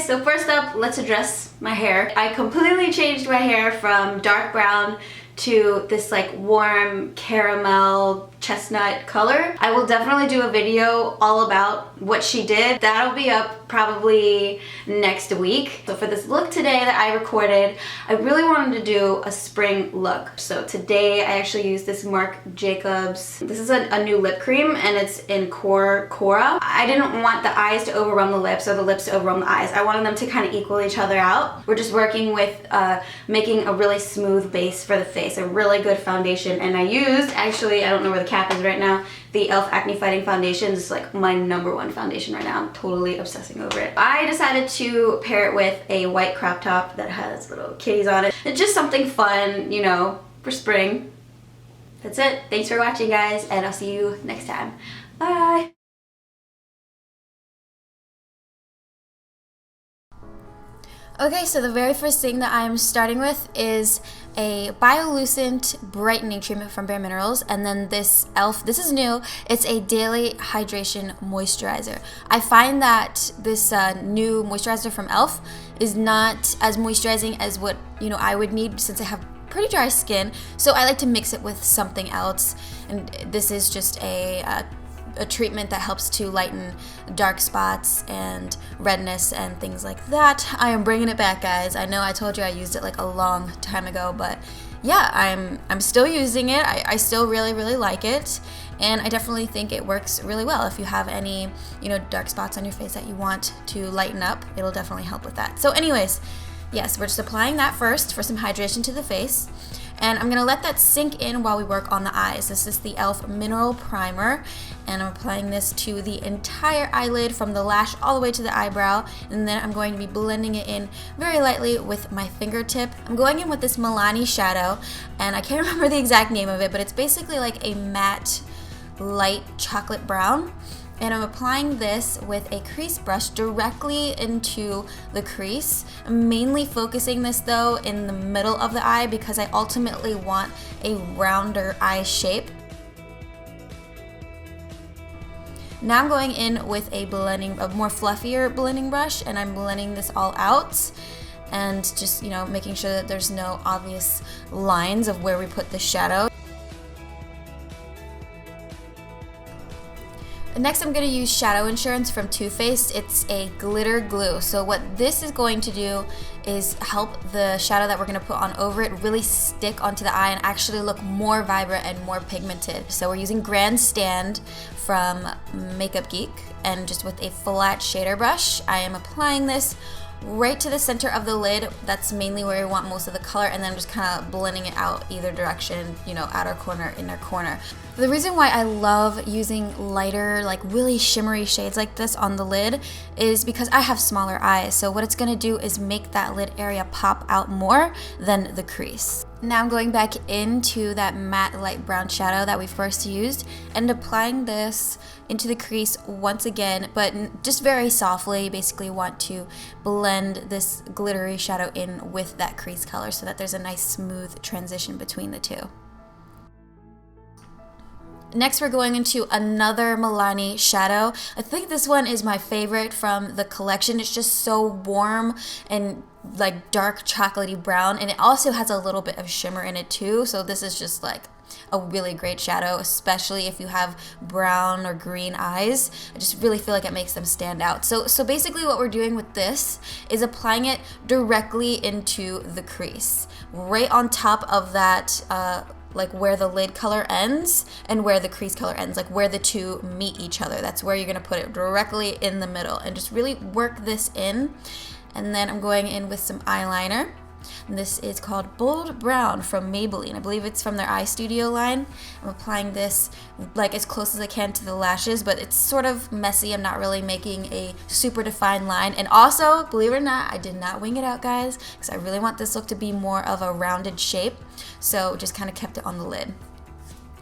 guys, so first up, let's address my hair. I completely changed my hair from dark brown to this like warm caramel chestnut color. I will definitely do a video all about what she did. That'll be up probably next week. So for this look today that I recorded, I really wanted to do a spring look. So today I actually used this Marc Jacobs. This is a new lip cream and it's in Cora. I didn't want the eyes to overwhelm the lips or the lips to overwhelm the eyes. I wanted them to kind of equal each other out. We're just working with making a really smooth base for the face, a really good foundation. And I used, actually, I don't know where the cap is right now, the e.l.f. Acne Fighting Foundation. This is like my #1 foundation right now. I'm totally obsessing over it. I decided to pair it with a white crop top that has little kitties on it. It's just something fun, you know, for spring. That's it. Thanks for watching, guys, and I'll see you next time. Bye! Okay, so the very first thing that I'm starting with is a Lucent brightening treatment from Bare Minerals, and then this e.l.f., this is new, it's a daily hydration moisturizer. I find that this new moisturizer from e.l.f. is not as moisturizing as what, you know, I would need since I have pretty dry skin, so I like to mix it with something else, and this is just a treatment that helps to lighten dark spots and redness and things like that. I am bringing it back, guys. I know I told you I used it like a long time ago, but yeah, I'm still using it. I still really like it, and I definitely think it works really well. If you have any, you know, dark spots on your face that you want to lighten up, it'll definitely help with that. So anyways, yes, we're just applying that first for some hydration to the face. And I'm going to let that sink in while we work on the eyes. This is the e.l.f. Mineral Primer, and I'm applying this to the entire eyelid from the lash all the way to the eyebrow, and then I'm going to be blending it in very lightly with my fingertip. I'm going in with this Milani shadow, and I can't remember the exact name of it, but it's basically like a matte light chocolate brown. And I'm applying this with a crease brush directly into the crease. I'm mainly focusing this though in the middle of the eye because I ultimately want a rounder eye shape. Now I'm going in with a more fluffier blending brush, and I'm blending this all out and just, you know, making sure that there's no obvious lines of where we put the shadow. Next, I'm going to use Shadow Insurance from Too Faced. It's a glitter glue. So what this is going to do is help the shadow that we're going to put on over it really stick onto the eye and actually look more vibrant and more pigmented. So we're using Grand Stand from Makeup Geek, and just with a flat shader brush, I am applying this right to the center of the lid. That's mainly where we want most of the color, and then I'm just kind of blending it out either direction, you know, outer corner, inner corner. The reason why I love using lighter, like really shimmery shades like this on the lid is because I have smaller eyes, so what it's going to do is make that lid area pop out more than the crease. Now I'm going back into that matte light brown shadow that we first used and applying this into the crease once again, but just very softly. Basically want to blend this glittery shadow in with that crease color so that there's a nice smooth transition between the two. Next, we're going into another Milani shadow. I think this one is my favorite from the collection. It's just so warm and like dark chocolatey brown, and it also has a little bit of shimmer in it too. So this is just like a really great shadow, especially if you have brown or green eyes. I just really feel like it makes them stand out. So basically what we're doing with this is applying it directly into the crease, right on top of that like where the lid color ends and where the crease color ends, like where the two meet each other. That's where you're gonna put it, directly in the middle, and just really work this in. And then I'm going in with some eyeliner. And this is called Bold Brown from Maybelline. I believe it's from their Eye Studio line. I'm applying this like as close as I can to the lashes, but it's sort of messy. I'm not really making a super defined line. And also, believe it or not, I did not wing it out, guys, because I really want this look to be more of a rounded shape. So just kind of kept it on the lid.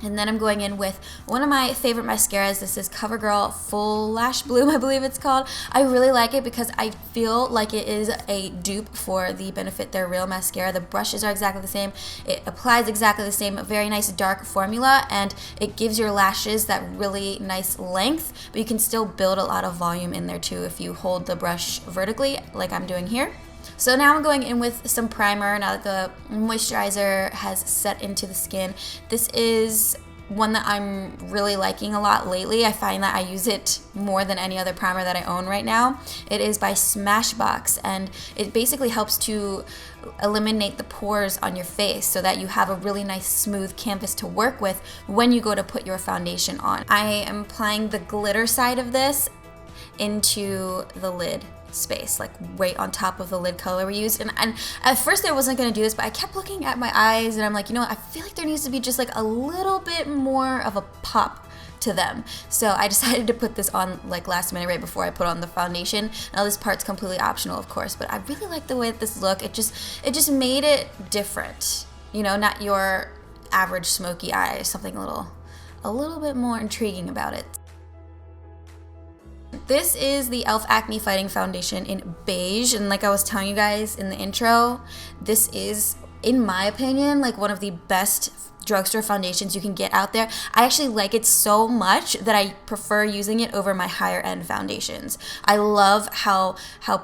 And then I'm going in with one of my favorite mascaras. This is Covergirl Full Lash Bloom, I believe it's called. I really like it because I feel like it is a dupe for the Benefit They're Real mascara. The brushes are exactly the same. It applies exactly the same. A very nice dark formula, and it gives your lashes that really nice length, but you can still build a lot of volume in there too if you hold the brush vertically like I'm doing here. So now I'm going in with some primer now that the moisturizer has set into the skin. This is one that I'm really liking a lot lately. I find that I use it more than any other primer that I own right now. It is by Smashbox, and it basically helps to eliminate the pores on your face so that you have a really nice smooth canvas to work with when you go to put your foundation on. I am applying the glitter side of this into the lid space, like right on top of the lid color we used. And at first I wasn't going to do this, but I kept looking at my eyes and I'm like, you know what, I feel like there needs to be just like a little bit more of a pop to them. So I decided to put this on like last minute right before I put on the foundation. Now this part's completely optional, of course, but I really like the way that this looked. It just made it different, you know, not your average smoky eye, something a little bit more intriguing about it. This is the e.l.f. Acne Fighting Foundation in Beige, and like I was telling you guys in the intro, this is, in my opinion, like one of the best drugstore foundations you can get out there. I actually like it so much that I prefer using it over my higher end foundations. I love how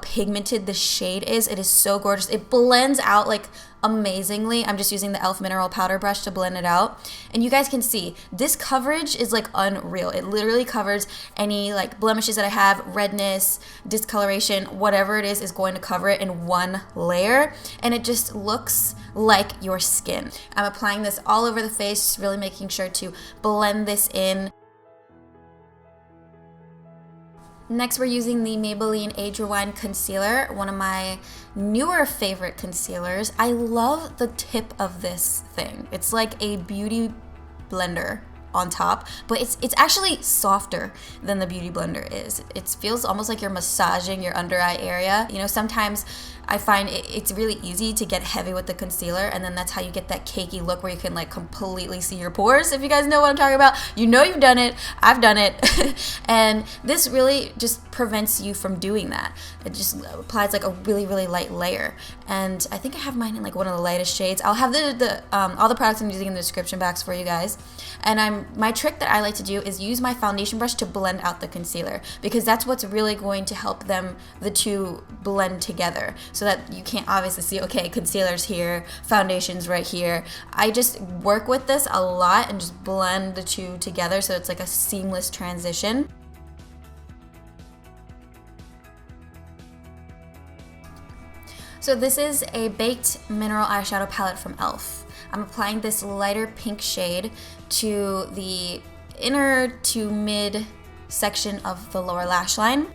pigmented the shade is. It is so gorgeous. It blends out like amazingly. I'm just using the e.l.f. mineral powder brush to blend it out, and you guys can see this coverage is like unreal. It literally covers any like blemishes that I have, redness, discoloration, whatever it is going to cover it in one layer, and it just looks like your skin. I'm applying this all over the face, really making sure to blend this in. Next, we're using the Maybelline Age Rewind Concealer, one of my newer favorite concealers. I love the tip of this thing. It's like a beauty blender on top, but it's actually softer than the beauty blender is. It feels almost like you're massaging your under eye area. You know, sometimes I find it's really easy to get heavy with the concealer, and then that's how you get that cakey look where you can like completely see your pores. If you guys know what I'm talking about, you know you've done it. I've done it. And this really just prevents you from doing that. It just applies like a really, really light layer. And I think I have mine in like one of the lightest shades. I'll have all the products I'm using in the description box for you guys. And my trick that I like to do is use my foundation brush to blend out the concealer, because that's what's really going to help the two blend together, so that you can't obviously see, okay, concealer's here, foundation's right here. I just work with this a lot and just blend the two together so it's like a seamless transition. So this is a Baked Mineral Eyeshadow Palette from e.l.f. I'm applying this lighter pink shade to the inner to mid section of the lower lash line.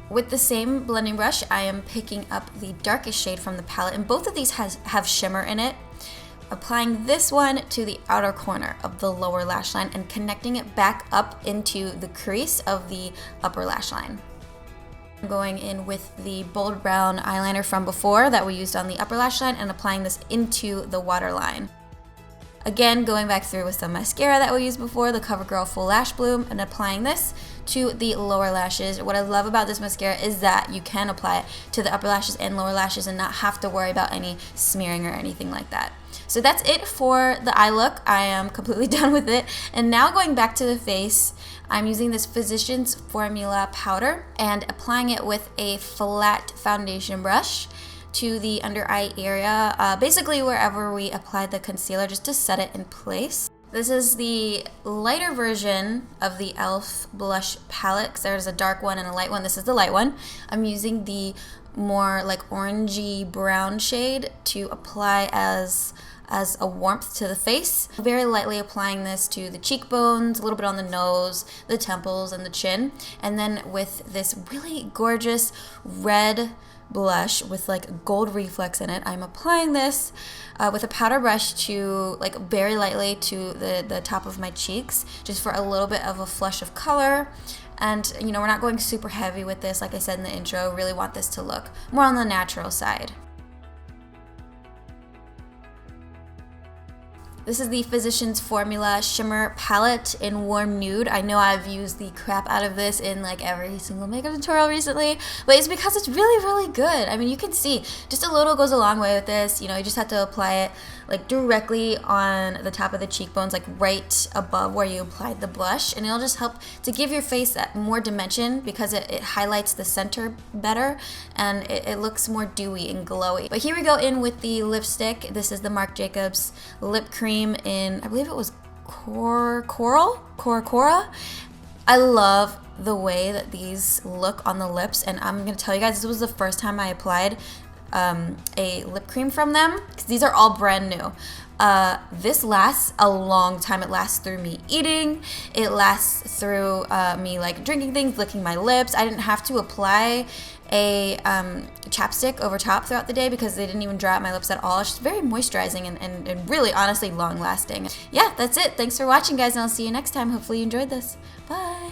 With the same blending brush, I am picking up the darkest shade from the palette, and both of these have shimmer in it. Applying this one to the outer corner of the lower lash line and connecting it back up into the crease of the upper lash line. I'm going in with the bold brown eyeliner from before that we used on the upper lash line and applying this into the waterline. Again, going back through with some mascara that we used before, the Covergirl Full Lash Bloom, and applying this to the lower lashes. What I love about this mascara is that you can apply it to the upper lashes and lower lashes and not have to worry about any smearing or anything like that. So that's it for the eye look. I am completely done with it. And now going back to the face, I'm using this Physicians Formula powder and applying it with a flat foundation brush to the under eye area, basically wherever we applied the concealer, just to set it in place. This is the lighter version of the e.l.f. blush palette, because there's a dark one and a light one. This is the light one. I'm using the more like orangey brown shade to apply as a warmth to the face. Very lightly applying this to the cheekbones, a little bit on the nose, the temples, and the chin. And then with this really gorgeous red blush with like gold reflex in it, I'm applying this with a powder brush to like very lightly to the top of my cheeks, just for a little bit of a flush of color. And you know, we're not going super heavy with this. Like I said in the intro, really want this to look more on the natural side. This is the Physicians Formula Shimmer Palette in Warm Nude. I know I've used the crap out of this in like every single makeup tutorial recently, but it's because it's really, really good. I mean, you can see just a little goes a long way with this. You know, you just have to apply it like directly on the top of the cheekbones, like right above where you applied the blush, and it'll just help to give your face that more dimension because it highlights the center better and it looks more dewy and glowy. But here we go in with the lipstick. This is the Marc Jacobs Lip Cream in, I believe it was Cora. I love the way that these look on the lips, and I'm gonna tell you guys, this was the first time I applied a lip cream from them, because these are all brand new. This lasts a long time. It lasts through me eating, it lasts through me like drinking things, licking my lips. I didn't have to apply a chapstick over top throughout the day because they didn't even dry out my lips at all. It's just very moisturizing and really honestly long lasting. Yeah, that's it. Thanks for watching, guys, and I'll see you next time. Hopefully you enjoyed this. Bye.